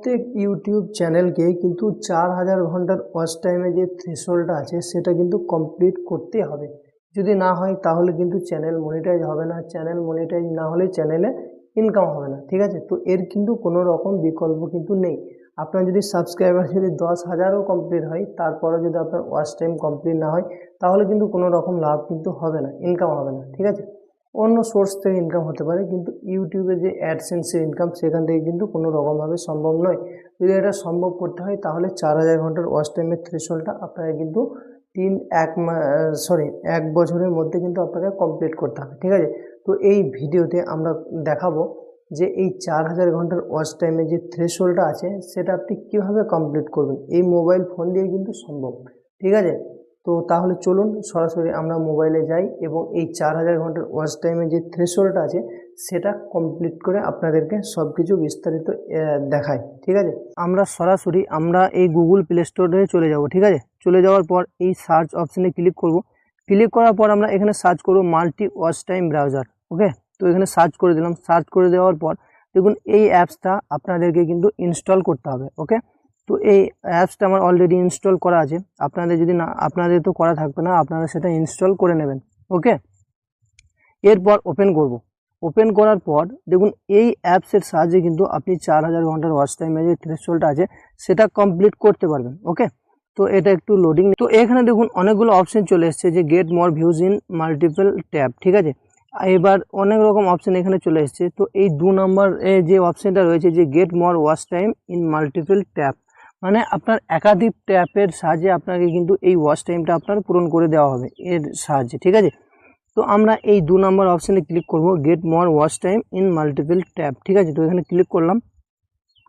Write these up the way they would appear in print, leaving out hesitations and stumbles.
প্রত্যেক ইউটিউব চ্যানেলকে কিন্তু 4000 ঘন্টার ওয়াচ টাইমে যে থ্রেশহোল্ডটা আছে সেটা কিন্তু কমপ্লিট করতে হবে। যদি না হয় তাহলে কিন্তু চ্যানেল মনিটাইজ হবে না, চ্যানেল মনিটাইজ না হলে চ্যানেলে ইনকাম হবে না, ঠিক আছে। তো এর কিন্তু কোনো রকম বিকল্প কিন্তু নেই। আপনার যদি সাবস্ক্রাইবার যদি 10,000ও কমপ্লিট হয়, তারপরে যদি আপনার ওয়াচ টাইম কমপ্লিট না হয়, তাহলে কিন্তু কোনো রকম লাভ কিন্তু হবে না, ইনকাম হবে না, ঠিক আছে। অন্য সোর্স থেকে ইনকাম হতে পারে, কিন্তু ইউটিউবে যে অ্যাডসেন্সের ইনকাম সেখান থেকে কিন্তু কোনো রকমভাবে সম্ভব নয়। যদি এটা সম্ভব করতে হয় তাহলে 4000 ঘন্টার ওয়াচ টাইমের থ্রেশহোল্ডটা আপনাকে কিন্তু এক বছরের মধ্যে কিন্তু আপনাকে কমপ্লিট করতে হবে, ঠিক আছে। তো এই ভিডিওতে আমরা দেখাবো যে এই 4000 ঘন্টার ওয়াচ টাইমে যে থ্রেশহোল্ডটা আছে সেটা আপনি কীভাবে কমপ্লিট করবেন। এই মোবাইল ফোন দিয়ে কিন্তু সম্ভব, ঠিক আছে। তো তাহলে চলুন সরাসরি আমরা মোবাইলে যাই এবং এই 4000 ঘন্টার ওয়াচ টাইমে যে থ্রেশহোল্ডটা আছে সেটা কমপ্লিট করে আপনাদেরকে সব কিছু বিস্তারিত দেখাই, ঠিক আছে। আমরা সরাসরি এই গুগল প্লে স্টোরে চলে যাব, ঠিক আছে। চলে যাওয়ার পর এই সার্চ অপশানে ক্লিক করব। ক্লিক করার পর আমরা এখানে সার্চ করব মাল্টি ওয়াচ টাইম ব্রাউজার, ওকে। তো এখানে সার্চ করে দিলাম। সার্চ করে দেওয়ার পর দেখুন এই অ্যাপসটা আপনাদেরকে কিন্তু ইনস্টল করতে হবে, ওকে। তো এই অ্যাপসটা আমার অলরেডি ইনস্টল করা আছে। আপনাদের তো করা থাকবে না, আপনারা সেটা ইনস্টল করে নেবেন, ওকে। এরপর ওপেন করব। ওপেন করার পর দেখুন এই অ্যাপসের সাহায্যে কিন্তু আপনি 4000 ঘন্টার ওয়াচ টাইমে যে থ্রেশহোল্ডটা আছে সেটা কমপ্লিট করতে পারবেন, ওকে। তো এটা একটু লোডিং। তো এখানে দেখুন অনেকগুলো অপশন চলে এসেছে যে get more views in multiple tab, ঠিক আছে। এবার অনেক রকম অপশন এখানে চলে এসেছে। তো এই 2 নম্বর যে অপশনটা রয়েছে যে get more watch time in multiple tab, মানে আপনার একাধিক ট্যাপের সাহায্যে আপনাকে কিন্তু এই ওয়াচ টাইমটা আপনার পূরণ করে দেওয়া হবে এর সাহায্যে, ঠিক আছে। তো আমরা এই 2 নম্বর অপশানে ক্লিক করব, get more watch time in multiple tab, ঠিক আছে। তো এখানে ক্লিক করলাম।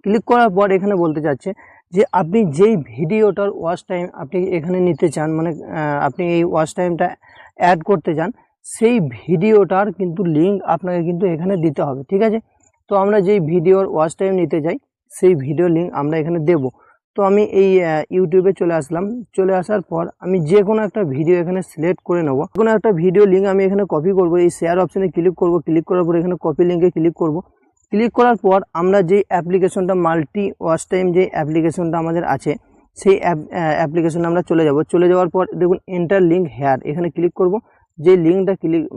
ক্লিক করার পর এখানে বলতে চাচ্ছে যে আপনি যেই ভিডিওটার ওয়াচ টাইম আপনি এখানে নিতে চান, মানে আপনি এই ওয়াচ টাইমটা অ্যাড করতে চান, সেই ভিডিওটার কিন্তু লিঙ্ক আপনাকে কিন্তু এখানে দিতে হবে, ঠিক আছে। তো আমরা যেই ভিডিওর ওয়াচ টাইম নিতে চাই সেই ভিডিও লিঙ্ক আমরা এখানে দেব। তো আমি এই ইউটিউবে চলে আসলাম। চলে আসার পর আমি যে কোনো একটা ভিডিও এখানে সিলেক্ট করে নেব। কোনো একটা ভিডিও লিঙ্ক আমি এখানে কপি করব। এই শেয়ার অপশানে ক্লিক করব। ক্লিক করার পর এখানে কপি লিঙ্কে ক্লিক করব। ক্লিক করার পর আমরা যে অ্যাপ্লিকেশনটা মাল্টি ওয়াচ টাইম যে অ্যাপ্লিকেশনটা আমাদের আছে সেই অ্যাপ্লিকেশনে আমরা চলে যাব। চলে যাওয়ার পর দেখুন এন্টার লিঙ্ক হেয়ার, এখানে ক্লিক করব। যে লিঙ্কটা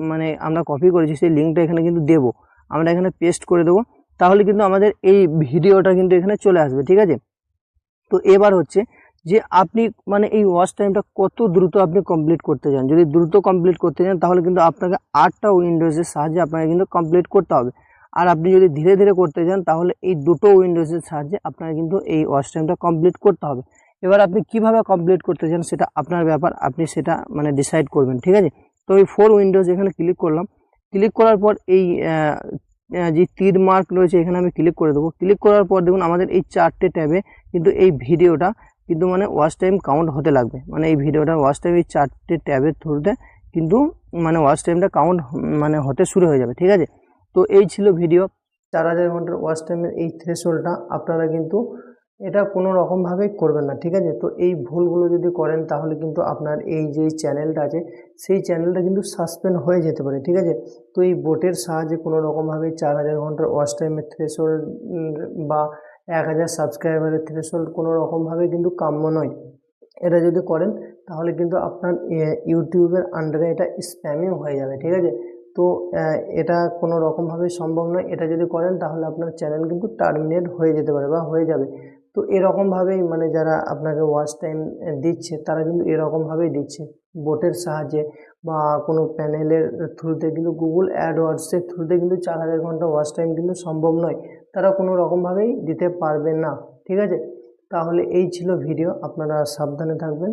মানে আমরা কপি করেছি সেই লিঙ্কটা এখানে কিন্তু দেব। আমরা এখানে পেস্ট করে দেবো। তাহলে কিন্তু আমাদের এই ভিডিওটা কিন্তু এখানে চলে আসবে, ঠিক আছে। তো এবার হচ্ছে যে আপনি মানে এই ওয়াচ টাইমটা কত দ্রুত আপনি কমপ্লিট করতে চান। যদি দ্রুত কমপ্লিট করতে চান তাহলে কিন্তু আপনাকে 8টা উইন্ডোজের সাহায্যে আপনাকে কিন্তু কমপ্লিট করতে হবে। আর আপনি যদি ধীরে ধীরে করতে চান তাহলে এই 2টো উইন্ডোজের সাহায্যে আপনাকে কিন্তু এই ওয়াচ টাইমটা কমপ্লিট করতে হবে। এবার আপনি কিভাবে কমপ্লিট করতে চান সেটা আপনার ব্যাপার, আপনি সেটা মানে ডিসাইড করবেন, ঠিক আছে। তো এই 4 উইন্ডোজ এখানে ক্লিক করলাম। ক্লিক করার পর এই যে তীর মার্ক রয়েছে এখানে আমি ক্লিক করে দেবো। ক্লিক করার পর দেখুন আমাদের এই 4টে ট্যাবে কিন্তু এই ভিডিওটা কিন্তু মানে ওয়াচ টাইম কাউন্ট হতে লাগবে। মানে এই ভিডিওটার ওয়াচ টাইম এই 4টে ট্যাবের থ্রুতে কিন্তু মানে ওয়াচ টাইমটা কাউন্ট মানে হতে শুরু হয়ে যাবে, ঠিক আছে। তো এই ছিল ভিডিও 4000 ঘন্টার ওয়াচ টাইমের এই থ্রেশহোল্ডটা। আপনারা কিন্তু এটা কোনো রকমভাবেই করবেন না, ঠিক আছে। তো এই ভুলগুলো যদি করেন তাহলে কিন্তু আপনার এই যে চ্যানেলটা আছে সেই চ্যানেলটা কিন্তু সাসপেন্ড হয়ে যেতে পারে, ঠিক আছে। তো এই বোটের সাহায্যে কোনো রকমভাবে 4000 ঘন্টার ওয়াচ টাইমের থ্রেশহোল্ড বা 1000 সাবস্ক্রাইবারের থ্রেশহোল্ড কোনো রকমভাবে কিন্তু কাম্য নয়। এটা যদি করেন তাহলে কিন্তু আপনার ইউটিউবের আন্ডারে এটা স্প্যামিং হয়ে যাবে, ঠিক আছে। তো এটা কোনো রকমভাবে সম্ভব নয়। এটা যদি করেন তাহলে আপনার চ্যানেল কিন্তু টার্মিনেট হয়ে যেতে পারে বা হয়ে যাবে। তো এরকমভাবেই মানে যারা আপনাকে ওয়াচ টাইম দিচ্ছে তারা কিন্তু এরকমভাবেই দিচ্ছে, বোটের সাহায্যে বা কোনো প্যানেলের থ্রুতে, কিন্তু গুগল অ্যাডওয়ার্ডসের থ্রুতে কিন্তু 4000 ঘন্টা ওয়াচ টাইম কিন্তু সম্ভব নয়। তারা কোনো রকমভাবেই দিতে পারবে না, ঠিক আছে। তাহলে এই ছিল ভিডিও। আপনারা সাবধানে থাকবেন,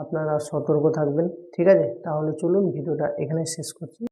আপনারা সতর্ক থাকবেন, ঠিক আছে। তাহলে চলুন ভিডিওটা এখানে শেষ করছি।